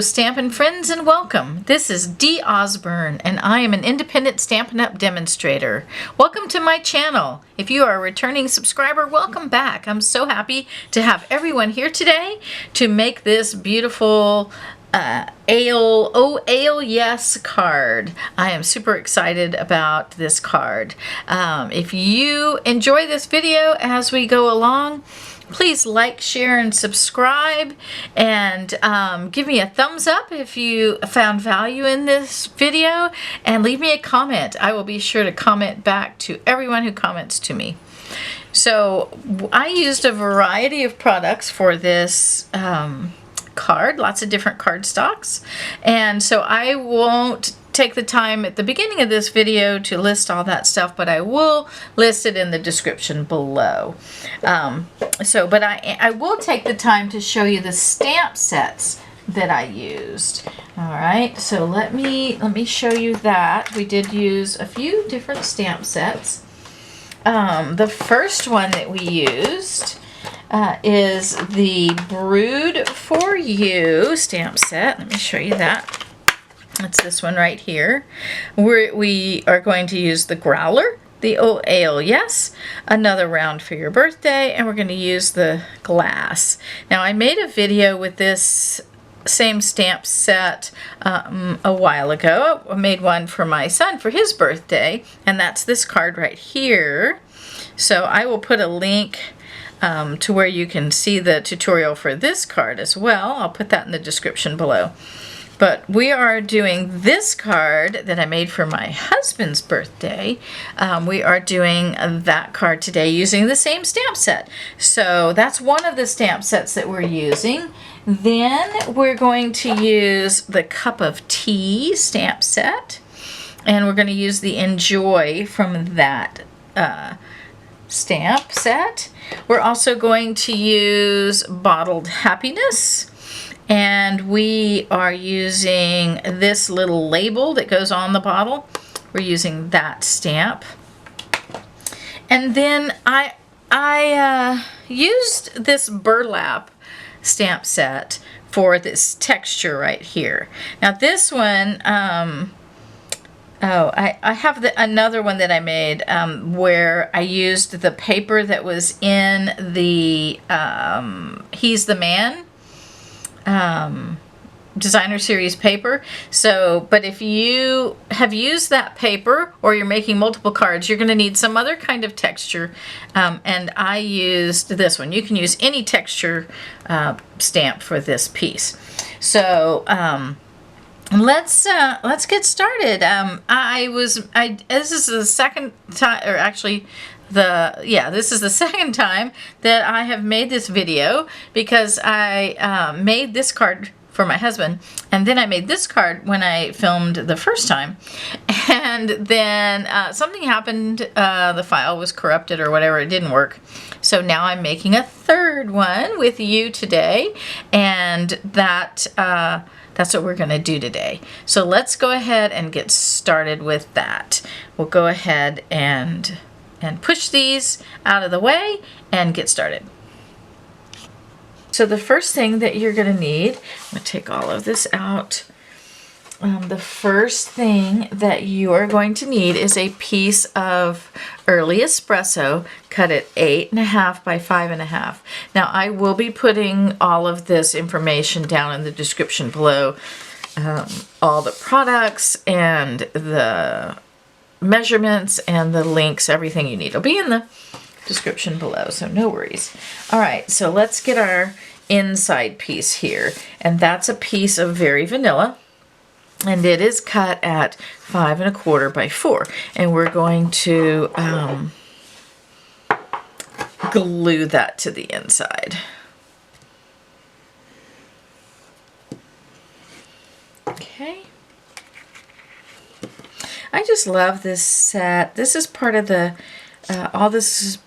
Stampin' Friends, and welcome. This is Dee Osburn, and I am an independent Stampin' Up! Demonstrator. Welcome to my channel. If you are a returning subscriber, welcome back. I'm so happy to have everyone here today to make this beautiful Ale Yes card. I am super excited about this card. If you enjoy this video as we go along, please like, share, and subscribe, and give me a thumbs up if you found value in this video, and leave me a comment. I will be sure to comment back to everyone who comments to me. So I used a variety of products for this card, lots of different cardstocks, and so I won't take the time at the beginning of this video to list all that stuff, but I will list it in the description below. But I will take the time to show you the stamp sets that I used. All right, so let me show you that. We did use a few different stamp sets. The first one that we used is the Brewed for You stamp set. Let me show you that. It's this one right here. We are going to use the Growler, the Oh Ale Yes, another round for your birthday, and we're going to use the glass. Now, I made a video with this same stamp set a while ago. I made one for my son for his birthday, and that's this card right here. So I will put a link to where you can see the tutorial for this card as well. I'll put that in the description below. But we are doing this card that I made for my husband's birthday. We are doing that card today using the same stamp set. So that's one of the stamp sets that we're using. Then we're going to use the Cup of Tea stamp set. And we're going to use the Enjoy from that stamp set. We're also going to use Bottled Happiness. And we are using this little label that goes on the bottle. We're using that stamp. And then I used this Burlap stamp set for this texture right here. Now this one, I have another one that I made where I used the paper that was in the He's the Man designer series paper. So, but if you have used that paper or you're making multiple cards, you're going to need some other kind of texture, and I used this one. You can use any texture stamp for this piece. So let's get started. This is the second time, or actually this is the second time that I have made this video, because I made this card for my husband, and then I made this card when I filmed the first time, and then something happened, the file was corrupted or whatever, it didn't work. So now I'm making a third one with you today, and that's what we're going to do today. So let's go ahead and get started with that. We'll go ahead and push these out of the way and get started. So the first thing that you're going to need, I'm going to take all of this out. The first thing that you are going to need is a piece of early espresso cut at 8.5 by 5.5. Now I will be putting all of this information down in the description below, all the products and the measurements and the links, everything you need will be in the description below, so no worries. All right, so let's get our inside piece here, and that's a piece of Very Vanilla, and it is cut at 5 1/4 by 4, and we're going to glue that to the inside. Okay. I just love this set. This is part of the, all this is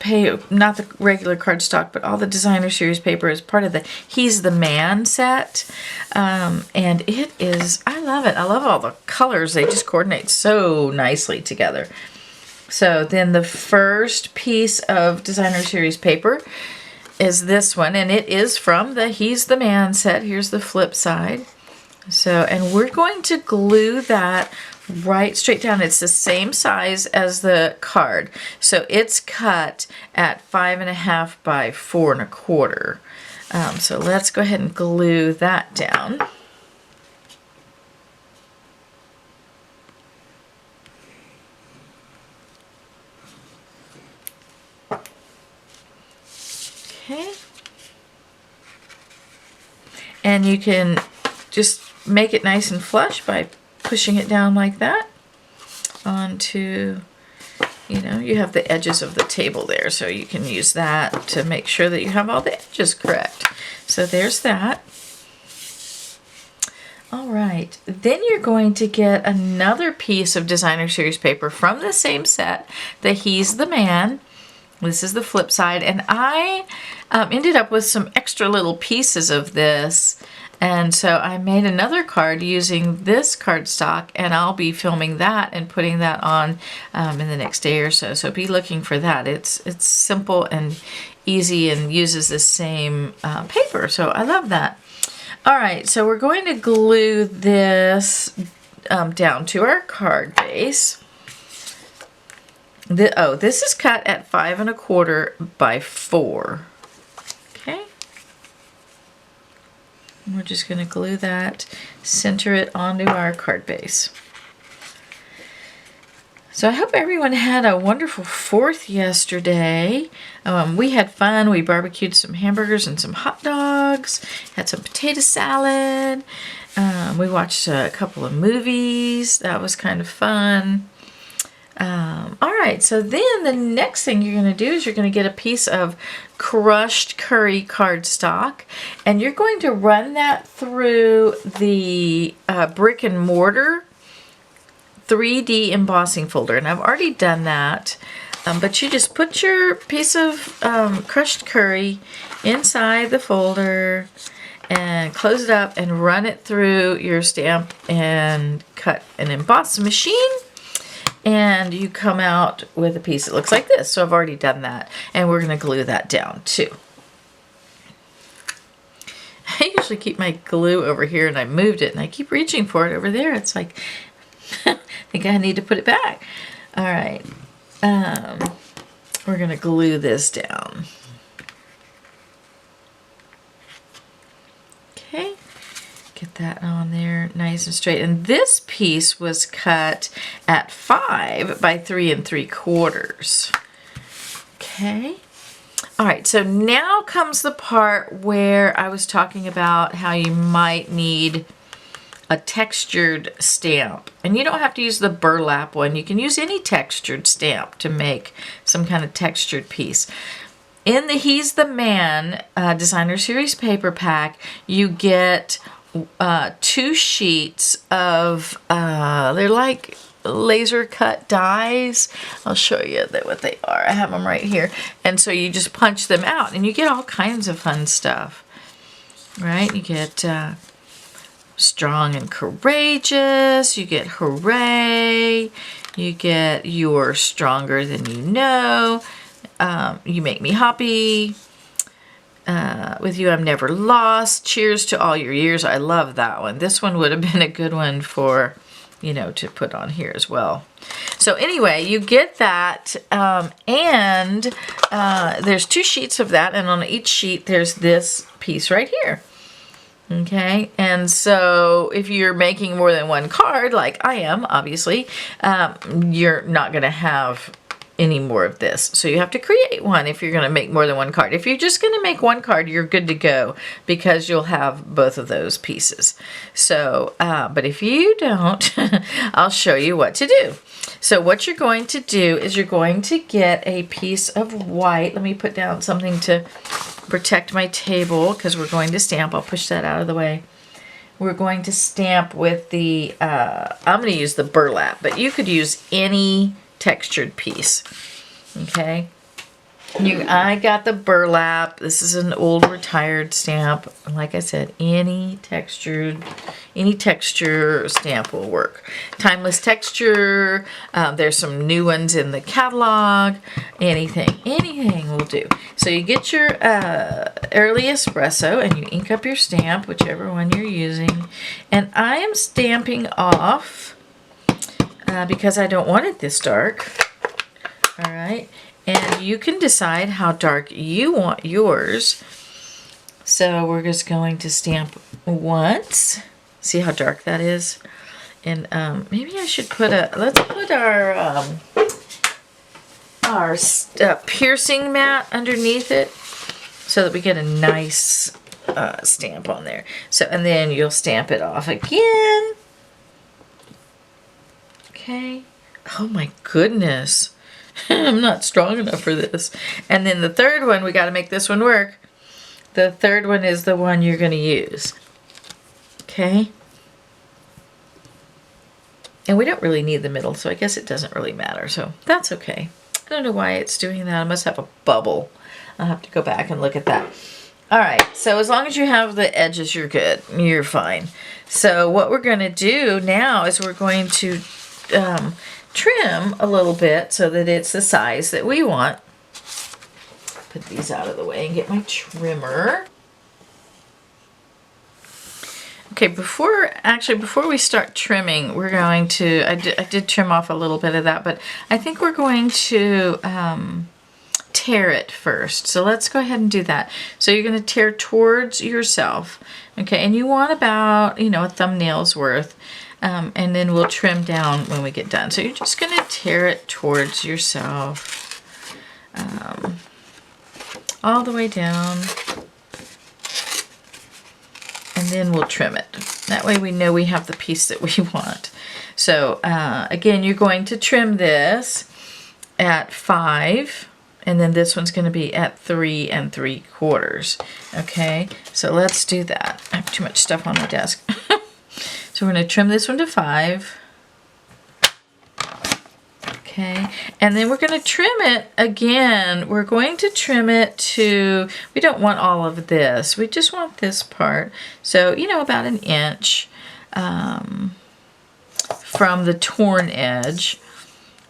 not the regular cardstock, but all the designer series paper is part of the He's the Man set. And it is, I love it. I love all the colors. They just coordinate so nicely together. So then the first piece of designer series paper is this one, and it is from the He's the Man set. Here's the flip side. So, and we're going to glue that right straight down. It's the same size as the card. So it's cut at 5.5 by 4.25. So let's go ahead and glue that down. Okay. And you can just make it nice and flush by pushing it down like that onto, you know, you have the edges of the table there, so you can use that to make sure that you have all the edges correct. So there's that. All right, then you're going to get another piece of designer series paper from the same set, the He's the Man. This is the flip side, and I ended up with some extra little pieces of this, and so I made another card using this cardstock, and I'll be filming that and putting that on in the next day or so. So be looking for that. It's simple and easy and uses the same paper, so I love that. All right, so we're going to glue this down to our card base. This is cut at 5.25 by 4. Okay. And we're just going to glue that, center it onto our card base. So I hope everyone had a wonderful 4th yesterday. We had fun. We barbecued some hamburgers and some hot dogs, had some potato salad. We watched a couple of movies. That was kind of fun. All right, so then the next thing you're going to do is you're going to get a piece of crushed curry cardstock, and you're going to run that through the brick and mortar 3D embossing folder. And I've already done that, but you just put your piece of crushed curry inside the folder and close it up and run it through your stamp and cut and emboss machine. And you come out with a piece that looks like this. So I've already done that. And we're going to glue that down too. I usually keep my glue over here, and I moved it and I keep reaching for it over there. It's like, I think I need to put it back. All right. We're going to glue this down. Okay. Get that on there nice and straight. And this piece was cut at 5 by 3.75. Okay. All right, so now comes the part where I was talking about how you might need a textured stamp. And you don't have to use the burlap one. You can use any textured stamp to make some kind of textured piece. In the He's the Man Designer Series paper pack, you get 2 sheets of, they're like laser cut dies. I'll show you what they are. I have them right here. And so you just punch them out and you get all kinds of fun stuff, right? You get strong and courageous, you get hooray, you get you're stronger than you know, you make me happy, with you I'm never lost, cheers to all your years. I love that one. This one would have been a good one for, you know, to put on here as well. So anyway, you get that, and there's 2 sheets of that, and on each sheet there's this piece right here. Okay, and so if you're making more than one card, like I am, obviously, you're not going to have any more of this. So you have to create one if you're going to make more than one card. If you're just going to make one card, you're good to go because you'll have both of those pieces. So, but if you don't, I'll show you what to do. So what you're going to do is you're going to get a piece of white. Let me put down something to protect my table because we're going to stamp. I'll push that out of the way. We're going to stamp with the, I'm going to use the burlap, but you could use any textured piece. Okay, I got the burlap. This is an old retired stamp. Like I said, any texture stamp will work. Timeless texture. There's some new ones in the catalog, Anything will do. So you get your early espresso and you ink up your stamp, whichever one you're using. And I am stamping off because I don't want it this dark. All right. And you can decide how dark you want yours. So we're just going to stamp once. See how dark that is? And maybe I should put let's put our piercing mat underneath it so that we get a nice stamp on there. So, and then you'll stamp it off again. Okay. Oh my goodness. I'm not strong enough for this. And then the third one, we got to make this one work. The third one is the one you're going to use. Okay. And we don't really need the middle, so I guess it doesn't really matter. So that's okay. I don't know why it's doing that. I must have a bubble. I'll have to go back and look at that. All right, so as long as you have the edges, you're good. You're fine. So what we're going to do now is we're going to trim a little bit so that it's the size that we want. Put these out of the way and get my trimmer. Okay, before we start trimming, we're going to, I did trim off a little bit of that, but I think we're going to tear it first. So let's go ahead and do that. So you're going to tear towards yourself, okay, and you want about, you know, a thumbnail's worth, and then we'll trim down when we get done. So you're just going to tear it towards yourself, all the way down. And then we'll trim it. That way we know we have the piece that we want. So again, you're going to trim this at 5, and then this one's going to be at 3 3/4. Okay, so let's do that. I have too much stuff on my desk. So we're going to trim this one to 5. Okay, and then we're going to trim it again. We're going to trim it to, we don't want all of this. We just want this part. So, you know, about 1 inch from the torn edge.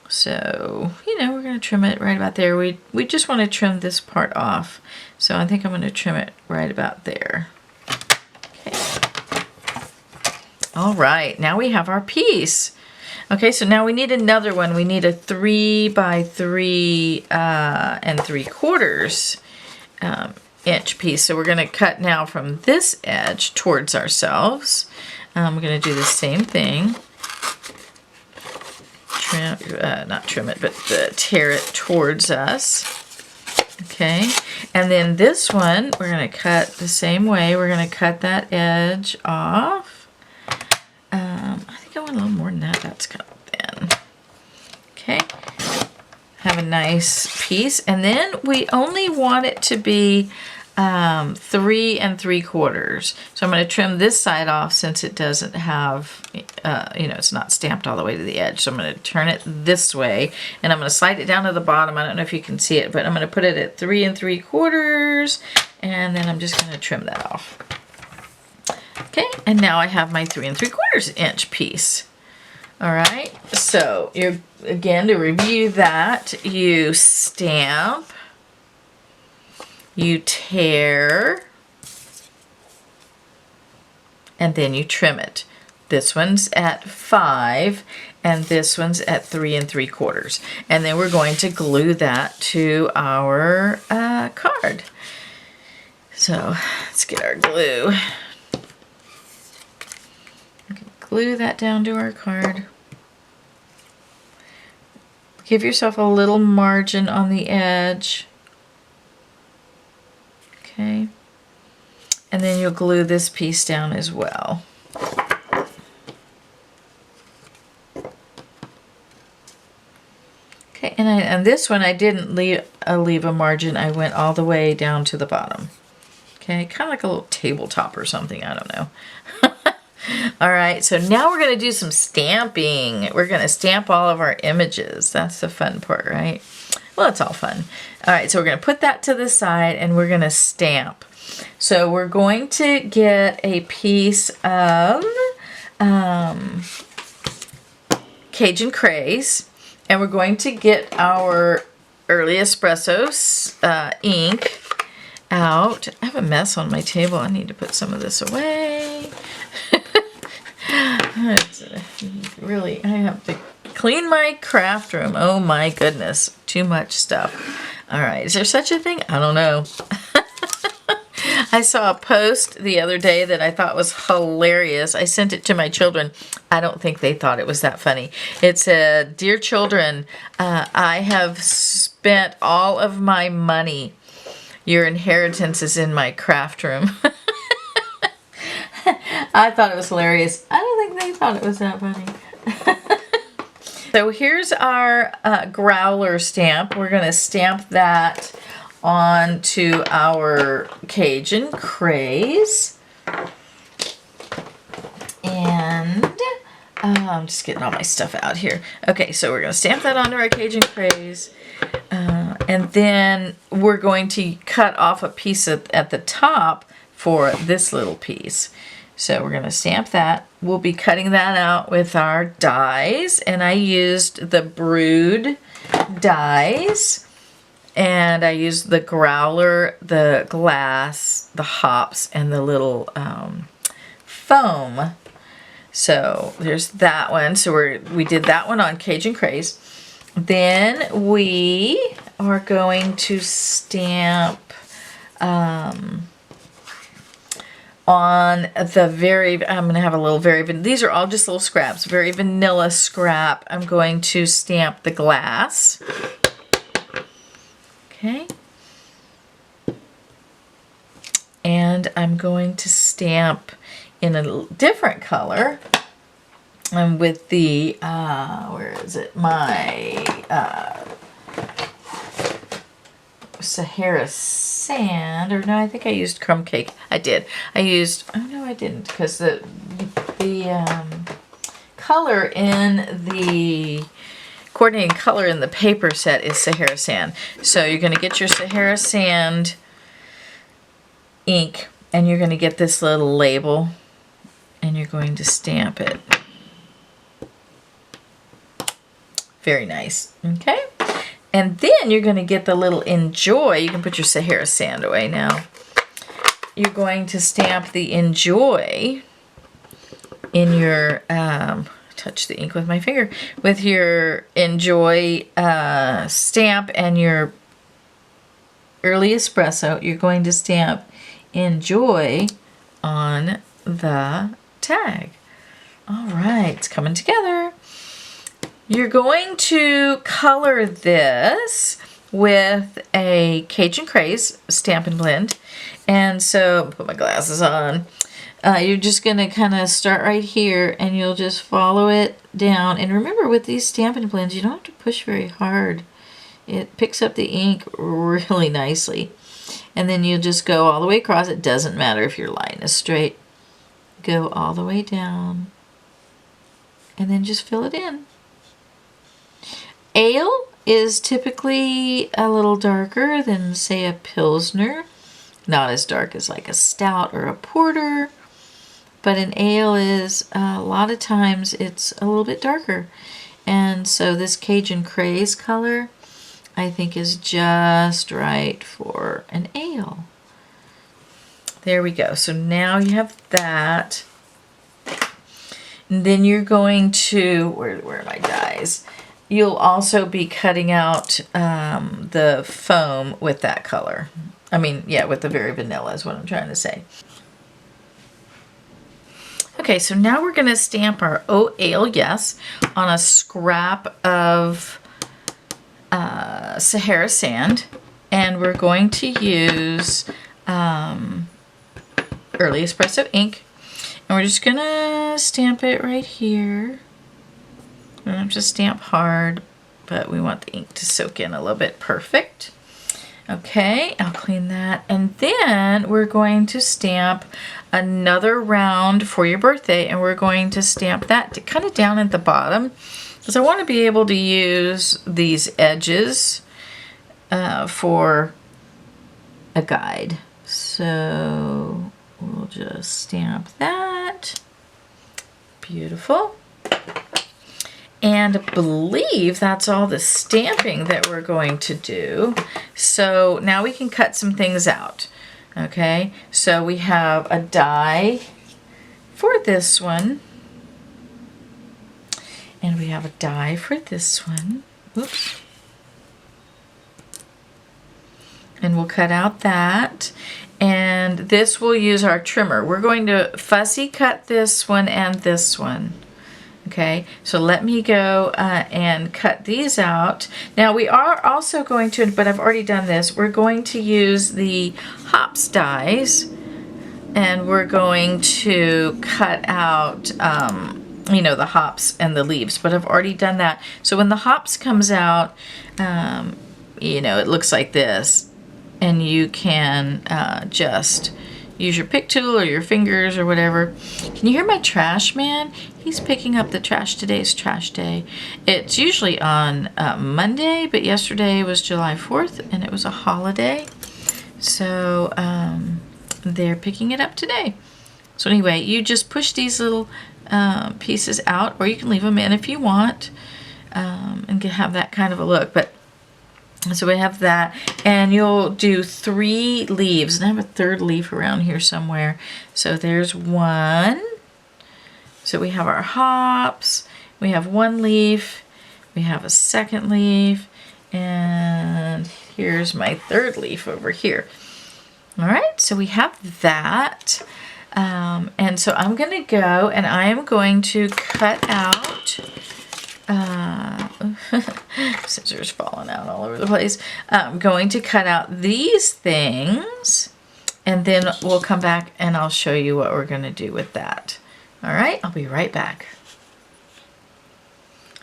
So, you know, we're going to trim it right about there. We just want to trim this part off. So I think I'm going to trim it right about there. Okay. All right, now we have our piece. Okay, so now we need another one. We need a 3 by 3 3/4 inch piece. So we're going to cut now from this edge towards ourselves. We're going to do the same thing. Trim, not trim it, but tear it towards us. Okay, and then this one we're going to cut the same way. We're going to cut that edge off. I think I want a little more than that. That's kind of thin. Okay. Have a nice piece. And then we only want it to be 3 3/4. So I'm going to trim this side off since it doesn't have, you know, it's not stamped all the way to the edge. So I'm going to turn it this way. And I'm going to slide it down to the bottom. I don't know if you can see it, but I'm going to put it at 3 3/4. And then I'm just going to trim that off. Okay, and now I have my 3 3/4 inch piece. All right, so you're, again, to review that, you stamp, you tear, and then you trim it. This one's at 5, and this one's at 3 3/4. And then we're going to glue that to our card. So let's get our glue. Glue that down to our card. Give yourself a little margin on the edge. Okay. And then you'll glue this piece down as well. Okay, and this one I didn't leave a margin. I went all the way down to the bottom. Okay, kind of like a little tabletop or something, I don't know. All right, so now we're going to do some stamping. We're going to stamp all of our images. That's the fun part, right? Well, it's all fun. All right, so we're going to put that to the side and we're going to stamp. So we're going to get a piece of Cajun Craze, and we're going to get our Early Espresso ink out. I have a mess on my table. I need to put some of this away. Really, I have to clean my craft room. Oh my goodness, too much stuff. All right, is there such a thing? I don't know. I saw a post the other day that I thought was hilarious. I sent it to my children. I don't think they thought it was that funny. It said, "Dear children, I have spent all of my money. Your inheritance is in my craft room." I thought it was hilarious. I don't think they thought it was that funny. So here's our growler stamp. We're going to stamp that onto our Cajun Craze. And I'm just getting all my stuff out here. Okay, so we're going to stamp that onto our Cajun Craze. And then we're going to cut off a piece at the top for this little piece. So we're going to stamp that. We'll be cutting that out with our dies. And I used the Brewed dies. And I used the growler, the glass, the hops, and the little foam. So there's that one. So we did that one on Cajun Craze. Then we are going to stamp on the I'm going to have a little these are all just little scraps, very vanilla scrap. I'm going to stamp the glass. Okay. And I'm going to stamp in a different color. And with the, where is it? My Sahara Sand, or no, I think I used crumb cake. I did. I used, oh no, I didn't, because the color in the coordinating color in the paper set is Sahara Sand. So you're going to get your Sahara Sand ink, and you're going to get this little label, and you're going to stamp it. Very nice. Okay. And then you're going to get the little Enjoy. You can put your Sahara Sand away now. You're going to stamp the Enjoy in your, touch the ink with my finger, with your Enjoy stamp and your Early Espresso. You're going to stamp Enjoy on the tag. All right, it's coming together. You're going to color this with a Cajun Craze Stampin' Blend. And so, put my glasses on. You're just going to kind of start right here, and you'll just follow it down. And remember, with these Stampin' Blends, you don't have to push very hard. It picks up the ink really nicely. And then you'll just go all the way across. It doesn't matter if your line is straight. Go all the way down. And then just fill it in. Ale is typically a little darker than, say, a Pilsner. Not as dark as like a stout or a porter, but an ale is, a lot of times it's a little bit darker. And so this Cajun Craze color, I think, is just right for an ale. There we go. So now you have that. And then you're going to, where are my dies? You'll also be cutting out the foam with that color. I mean, yeah, with the very vanilla is what I'm trying to say. Okay, so now we're going to stamp our Oh Ale Yes on a scrap of Sahara Sand. And we're going to use Early Espresso ink. And we're just going to stamp it right here. We don't have to stamp hard, but we want the ink to soak in a little bit. Perfect. Okay, I'll clean that. And then we're going to stamp another round for your birthday, and we're going to stamp that kind of down at the bottom, because I want to be able to use these edges for a guide. So we'll just stamp that. Beautiful. And I believe that's all the stamping that we're going to do. So now we can cut some things out. Okay, so we have a die for this one. And we have a die for this one. Oops. And we'll cut out that. And this will use our trimmer. We're going to fussy cut this one and this one. Okay, so let me go and cut these out. Now we are also going to, but I've already done this, we're going to use the hops dies, and we're going to cut out you know, the hops and the leaves, but I've already done that. So when the hops comes out, you know, it looks like this, and you can just use your pick tool or your fingers or whatever. Can you hear my trash man? He's picking up the trash. Today's trash day. It's usually on Monday, but yesterday was July 4th and it was a holiday. So they're picking it up today. So anyway, you just push these little pieces out, or you can leave them in if you want, and have that kind of a look. But so we have that, and you'll do 3 leaves, and I have a 3rd leaf around here somewhere. So there's 1. So we have our hops, we have 1 leaf, we have a 2nd leaf, and here's my 3rd leaf over here. All right, so we have that. And so I'm going to go and I am going to cut out, scissors falling out all over the place. I'm going to cut out these things, and then we'll come back and I'll show you what we're going to do with that. All right, I'll be right back.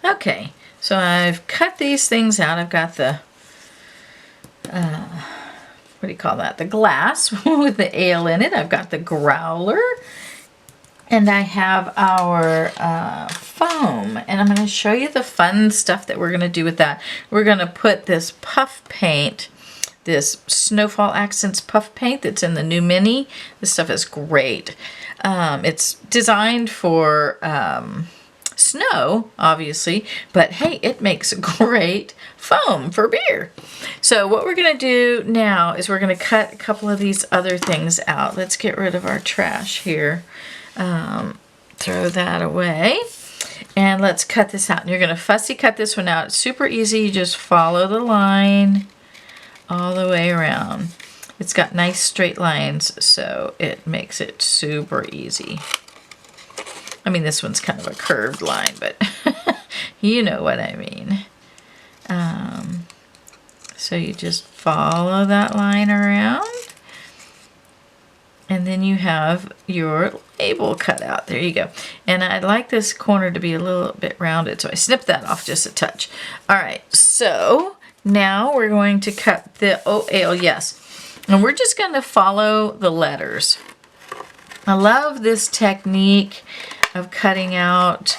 Okay, so I've cut these things out. I've got the, what do you call that? The glass with the ale in it. I've got the growler, and I have our foam, and I'm going to show you the fun stuff that we're going to do with that. We're going to put this puff paint, this Snowfall Accents puff paint that's in the new mini. This stuff is great. It's designed for snow, obviously, but hey, it makes great foam for beer. So what we're going to do now is we're going to cut a couple of these other things out. Let's get rid of our trash here. Throw that away. And let's cut this out. And you're going to fussy cut this one out. It's super easy. You just follow the line all the way around. It's got nice straight lines, so it makes it super easy. I mean, this one's kind of a curved line, but you know what I mean. So you just follow that line around, and then you have your label cut out. There you go. And I'd like this corner to be a little bit rounded, so I snipped that off just a touch. All right, so now we're going to cut the ale, yes. And we're just going to follow the letters. I love this technique of cutting out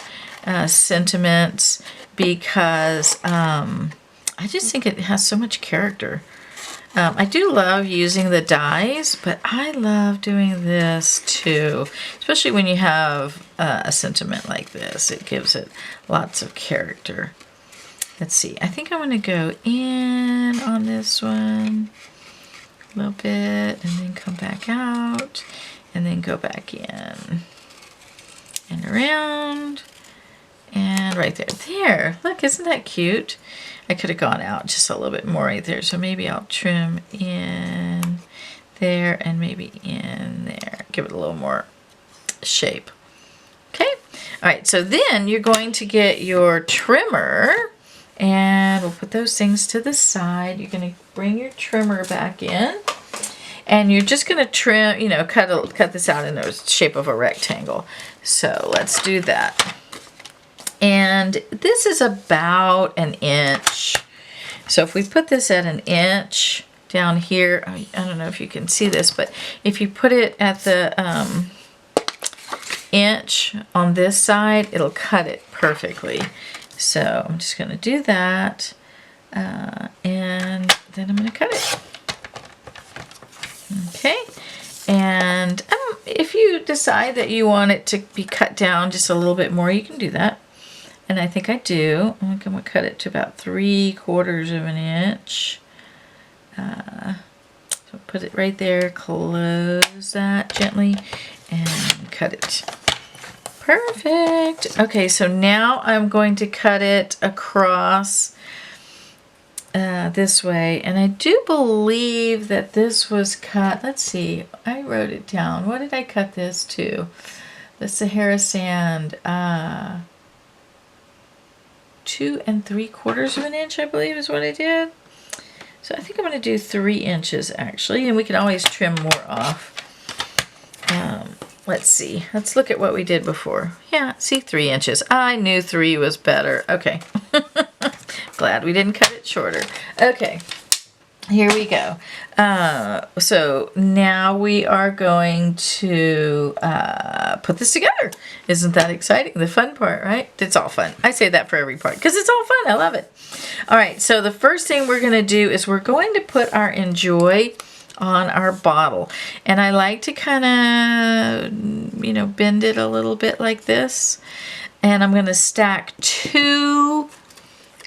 sentiments because I just think it has so much character. I do love using the dies, but I love doing this too, especially when you have a sentiment like this. It gives it lots of character. Let's see, I think I'm going to go in on this one a little bit, and then come back out, and then go back in and around, and right there. There, look, isn't that cute? I could have gone out just a little bit more right there, so maybe I'll trim in there and maybe in there. Give it a little more shape. Okay, all right, so then you're going to get your trimmer, and we'll put those things to the side. You're going to bring your trimmer back in, and you're just going to trim, you know, cut this out in the shape of a rectangle. So let's do that. And this is about 1 inch. So if we put this at 1 inch down here, I don't know if you can see this, but if you put it at the inch on this side, it'll cut it perfectly. So I'm just going to do that, and then I'm going to cut it. Okay, and if you decide that you want it to be cut down just a little bit more, you can do that. And I think I do. I'm going to cut it to about 3/4 of an inch. So put it right there, close that gently, and cut it. Perfect. Okay, so now I'm going to cut it across this way. And I do believe that this was cut, let's see, I wrote it down. What did I cut this to? The Sahara Sand, 2 3/4 of an inch, I believe is what I did. So I think I'm going to do 3 inches actually, and we can always trim more off. Let's see. Let's look at what we did before. Yeah, see, 3 inches. I knew 3 was better. Okay. Glad we didn't cut it shorter. Okay. Here we go. So now we are going to put this together. Isn't that exciting? The fun part, right? It's all fun. I say that for every part because it's all fun. I love it. All right, so the first thing we're going to do is we're going to put our Enjoy on our bottle. And I like to kind of, you know, bend it a little bit like this. And I'm going to stack 2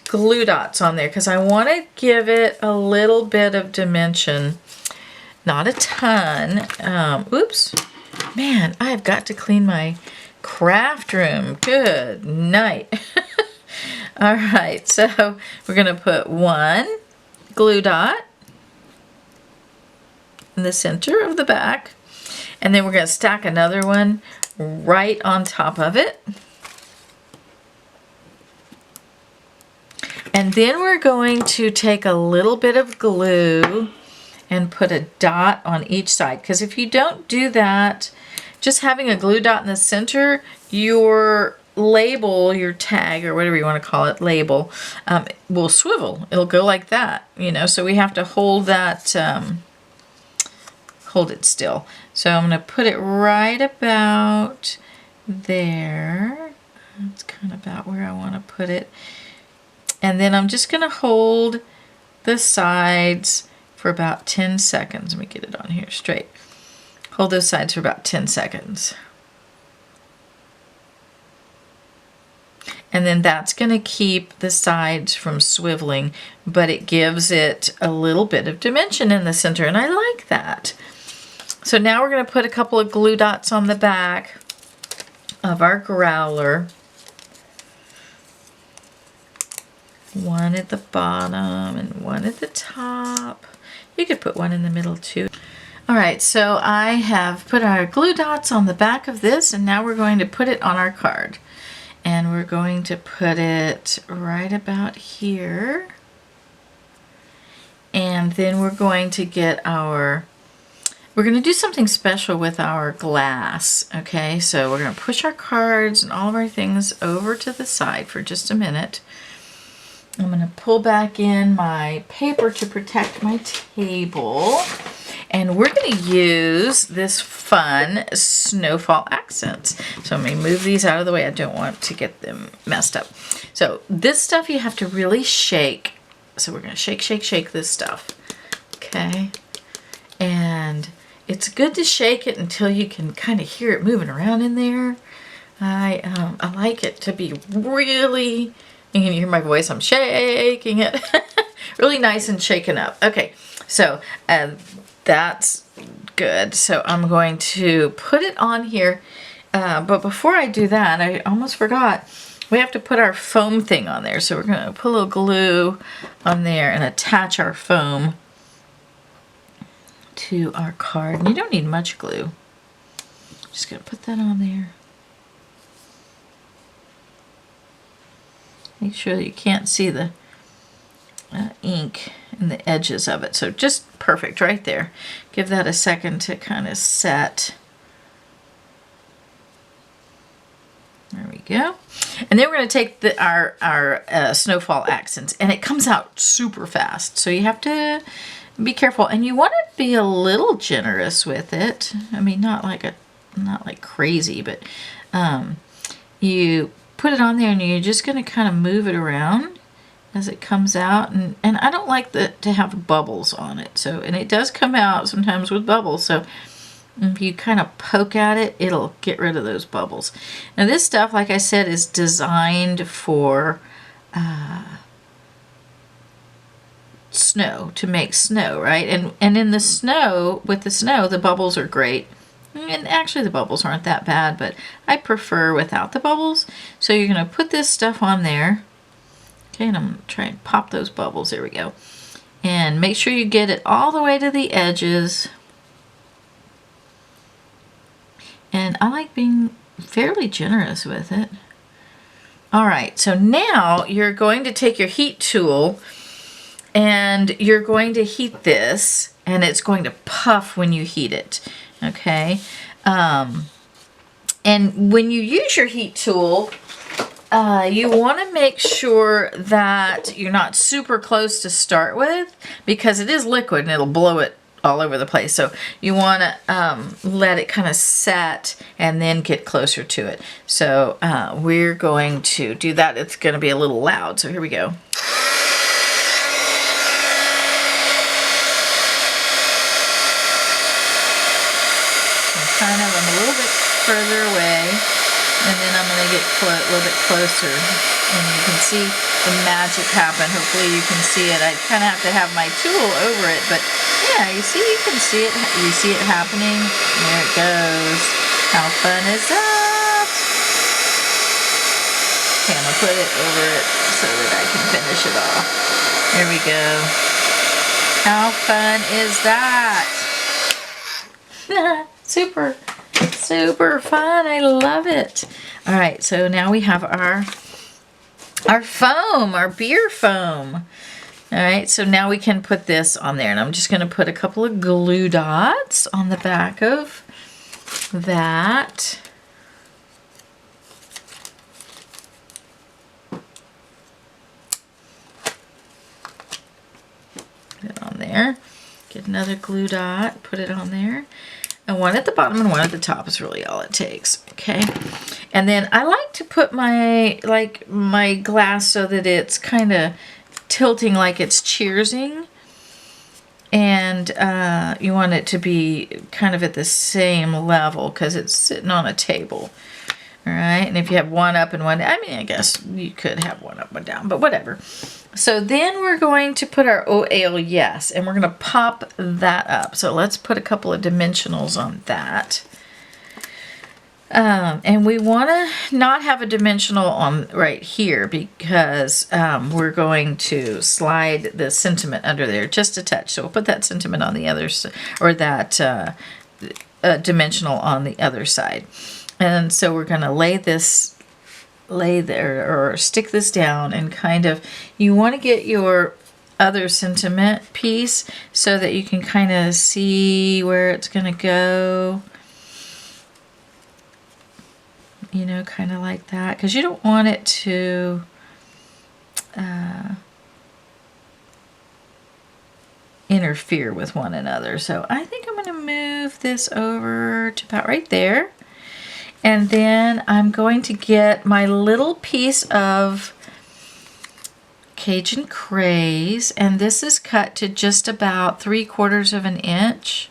glue dots on there because I want to give it a little bit of dimension. Not a ton. Oops. Man, I've got to clean my craft room. Good night. All right, so we're going to put 1 glue dot in the center of the back, and then we're going to stack another one right on top of it. And then we're going to take a little bit of glue and put a dot on each side, because if you don't do that, just having a glue dot in the center, your label, your tag, or whatever you want to call it, label, will swivel. It'll go like that, you know, so we have to hold that, hold it still. So I'm going to put it right about there. That's kind of about where I want to put it. And then I'm just going to hold the sides for about 10 seconds. Let me get it on here straight. Hold those sides for about 10 seconds. And then that's going to keep the sides from swiveling, but it gives it a little bit of dimension in the center, and I like that. So now we're going to put a couple of glue dots on the back of our growler. One at the bottom and one at the top. You could put one in the middle too. All right, so I have put our glue dots on the back of this, and now we're going to put it on our card. And we're going to put it right about here. And then we're going to get our, we're going to do something special with our glass. Okay, so we're going to push our cards and all of our things over to the side for just a minute. I'm going to pull back in my paper to protect my table. And we're going to use this fun Snowfall Accents. So I'm going to move these out of the way. I don't want to get them messed up. So this stuff you have to really shake. So we're going to shake, shake, shake this stuff. Okay. And it's good to shake it until you can kind of hear it moving around in there. I like it to be really, you can hear my voice, I'm shaking it. Really nice and shaken up. Okay, so that's good. So I'm going to put it on here. But before I do that, I almost forgot. We have to put our foam thing on there. So we're going to put a little glue on there and attach our foam to our card. And you don't need much glue. Just going to put that on there. Make sure that you can't see the ink in the edges of it. So just perfect right there. Give that a second to kind of set. There we go. And then we're going to take our Snowfall Accents, and it comes out super fast. So you have to be careful, and you want to be a little generous with it. I mean, not like crazy, but you put it on there, and you're just going to kind of move it around as it comes out. And I don't like to have bubbles on it. So, and it does come out sometimes with bubbles. So If you kind of poke at it, it'll get rid of those bubbles. Now this stuff, like I said, is designed for snow, to make snow, right? And in the snow, with the snow, the bubbles are great. And actually the bubbles aren't that bad, but I prefer without the bubbles. So you're going to put this stuff on there. Okay, and I'm going to try and pop those bubbles. There we go. And make sure you get it all the way to the edges. And I like being fairly generous with it. All right, so now you're going to take your heat tool and you're going to heat this, and it's going to puff when you heat it, okay? And when you use your heat tool, you want to make sure that you're not super close to start with, because it is liquid and it'll blow it all over the place. So you want to let it kind of set and then get closer to it. So we're going to do that. It's going to be a little loud, so here we go. Kind of, I'm a little bit further away, and then I'm going to get a little bit closer, and you can see the magic happen. Hopefully you can see it. I kind of have to have my tool over it, but yeah, you can see it. You see it happening. There it goes. How fun is that? Okay, I'm going to put it over it so that I can finish it off. There we go. How fun is that? Super, super fun. I love it. All right, so now we have our foam, our beer foam. All right, so now we can put this on there, and I'm just going to put a couple of glue dots on the back of that. Put it on there. Get another glue dot, put it on there. And one at the bottom and one at the top is really all it takes, okay? And then I like to put my glass so that it's kind of tilting like it's cheersing. And you want it to be kind of at the same level because it's sitting on a table. All right, and if you have one up and one down, I mean, I guess you could have one up, one down, but whatever. So then we're going to put our OAL yes, and we're going to pop that up. So let's put a couple of dimensionals on that. And we want to not have a dimensional on right here because we're going to slide the sentiment under there just a touch. So we'll put that sentiment on the other side, or that dimensional on the other side. And so we're going to lay there or stick this down, and kind of, you want to get your other sentiment piece so that you can kind of see where it's going to go. You know, kind of like that, because you don't want it to interfere with one another. So I think I'm going to move this over to about right there. And then I'm going to get my little piece of Cajun Craze, and this is cut to just about 3/4 of an inch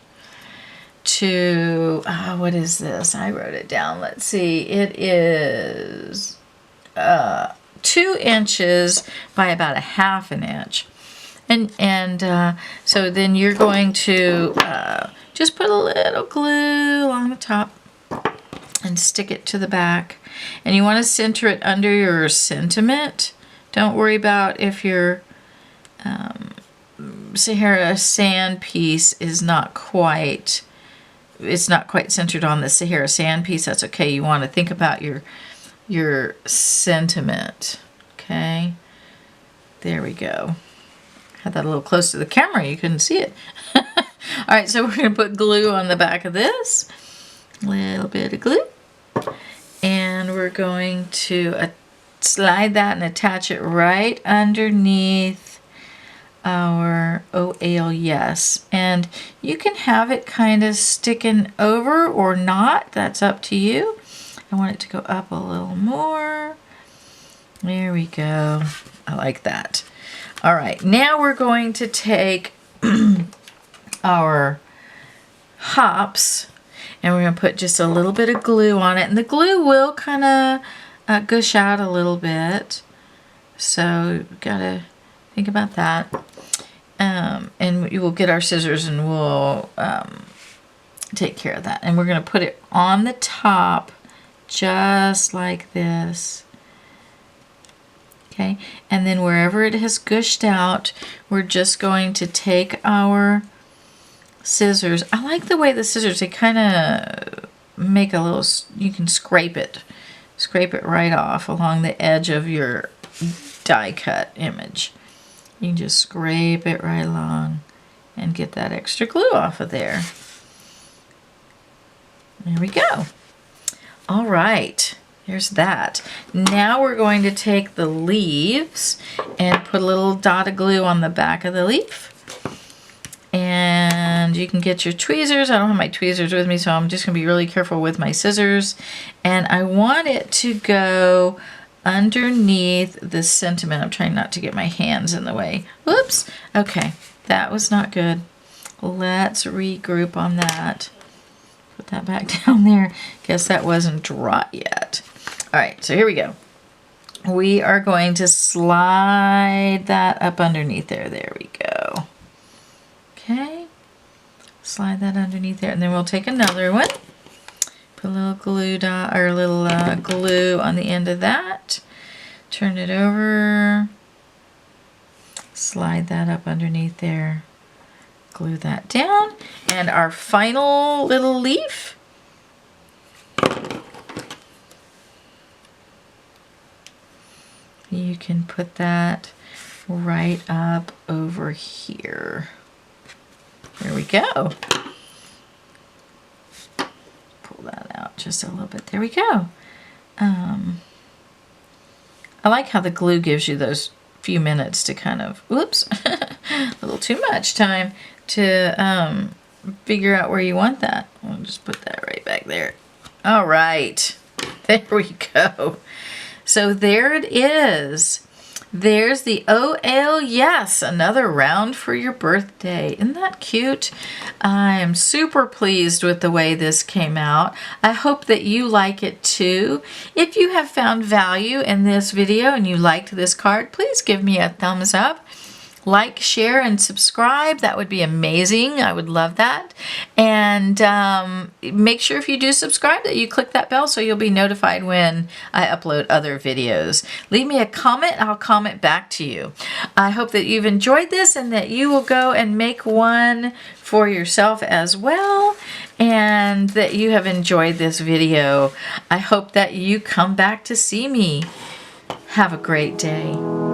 to, what is this? I wrote it down. Let's see. It is 2 inches by about 1/2 an inch. And so then you're going to just put a little glue along the top and stick it to the back. And you want to center it under your sentiment. Don't worry about if your Sahara Sand piece is not quite, it's not quite centered on the Sahara Sand piece. That's okay. You want to think about your sentiment. Okay. There we go. Had that a little close to the camera. You couldn't see it. All right, so we're going to put glue on the back of this. A little bit of glue, and we're going to slide that and attach it right underneath our OAL yes, and you can have it kind of sticking over or not. That's up to you. I want it to go up a little more. There we go. I like that. All right, now we're going to take our hops. and we're going to put just a little bit of glue on it. And the glue will kind of gush out a little bit. So we've got to think about that. And we will get our scissors and we'll take care of that. And we're going to put it on the top just like this. Okay, and then wherever it has gushed out, we're just going to take our scissors. I like the way the scissors, they kind of make a little, you can scrape it right off along the edge of your die cut image. You can just scrape it right along and get that extra glue off of there. There we go. All right. Here's that. Now we're going to take the leaves and put a little dot of glue on the back of the leaf. And you can get your tweezers. I don't have my tweezers with me, so I'm just going to be really careful with my scissors. And I want it to go underneath the sentiment. I'm trying not to get my hands in the way. Whoops. Okay, that was not good. Let's regroup on that. Put that back down there. Guess that wasn't dry yet. All right, so here we go. We are going to slide that up underneath there. There we go. Okay, slide that underneath there, and then we'll take another one. Put a little glue dot or a little glue on the end of that. Turn it over. Slide that up underneath there. Glue that down, and our final little leaf. You can put that right up over here. There we go. Pull that out just a little bit. There we go. I like how the glue gives you those few minutes to kind of, whoops, a little too much time to figure out where you want that. I'll just put that right back there. All right. There we go. So there it is. There's the OL Yes, another round for your birthday. Isn't that cute? I am super pleased with the way this came out. I hope that you like it too. If you have found value in this video and you liked this card, please give me a thumbs up. Like, share, and subscribe. That would be amazing. I would love that. And make sure if you do subscribe that you click that bell so you'll be notified when I upload other videos. Leave me a comment. I'll comment back to you. I hope that you've enjoyed this and that you will go and make one for yourself as well, and that you have enjoyed this video. I hope that you come back to see me. Have a great day.